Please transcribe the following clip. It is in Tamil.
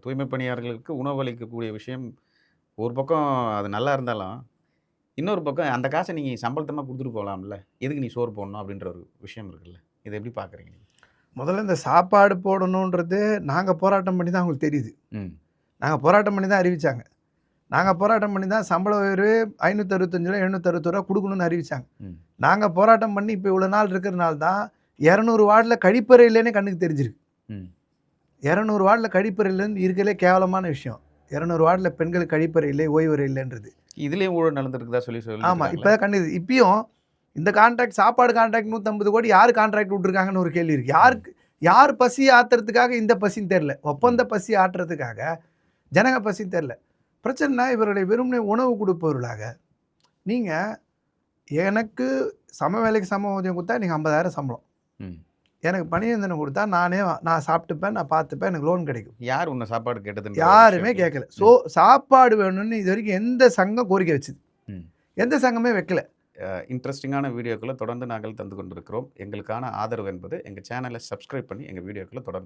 தூய்மை பணியாளர்களுக்கு உணவளிக்கக்கூடிய விஷயம் ஒரு பக்கம் அது நல்லா இருந்தாலும், இன்னொரு பக்கம் அந்த காச நீங்க சம்பளத்தமா குடுத்துட்டு போலாம்ல. எதுக்கு நீ சோறு போடணும் அப்படின்ற ஒரு விஷயம் இருக்குல்ல. இத எப்படி பார்க்குறீங்க நீங்க? முதல்ல இந்த சாப்பாடு போடணுன்றது நாங்க போராட்டம் பண்ணி தான் அவங்களுக்கு தெரியுது. ம். நாங்க போராட்டம் பண்ணி தான் அறிவிச்சாங்க. நாங்க போராட்டம் பண்ணி தான் சம்பள உயர்வு ரூ. 565 760 குடுக்கணும்னு அறிவிச்சாங்க. ம். நாங்க போராட்டம் பண்ணி இப்ப இவ்வளோ நாள் இருக்கிறனால தான் 200 வார்டுல கழிப்பறை இல்லன்னே கண்ணுக்கு தெரிஞ்சிருக்கு. ம். 200 வார்டுல கழிப்பறை இல்லன்னு இருக்கறதுலே கேவலமான விஷயம். 200 வார்டுல பெண்களுக்கு கழிப்பறை இல்லை, ஓய்வறை இல்லன்றது. இதுலயும் ஊழல் நடந்திருக்குதா சொல்லி ஆமா. சொல்லிருக்காங்களா? இப்ப கண்ணுது. இப்பயும் இந்த கான்ட்ராக்ட் சாப்பாடு கான்ட்ராக்ட் 150 கோடி யாரு கான்ட்ராக்ட் விட்டுருக்காங்கன்னு ஒரு கேள்வி இருக்கு. யார் பசி ஆத்துறதுக்காக இந்த பசின்னு தெரியல. ஒப்பந்த பசி ஆற்றுறதுக்காக ஜனங்க பசின்னு தெரியல. பிரச்சனைனா இவருடைய வெறுமனே உணவு கொடுப்பவர்களாக நீங்க எனக்கு சம வேலைக்கு சம ஊதியம் கொடுத்தா நீங்க 50,000 சம்பளம். ம். எனக்கு பணியந்தனம் கொடுத்தா நான் சாப்பிட்டுப்பேன், நான் பார்த்துப்பேன், எனக்கு லோன் கிடைக்கும். யார் உன்ன சாப்பாடு கேட்டதுன்ற யாருமே விஷயம். கேட்கல. சாப்பாடு வேணும்னு இதுவரைக்கும் எந்த சங்கம் கோரிக்கை வச்சுது? ம். எந்த சங்கமே வைக்கல. இன்ட்ரஸ்டிங்கான வீடியோக்கள தொடர்ந்து நாங்கள் தந்து கொண்டிருக்கிறோம். எங்களுக்கான ஆதரவு என்பது எங்க சேனலை சப்ஸ்கிரைப் பண்ணி எங்க வீடியோக்கள தொடர்ந்து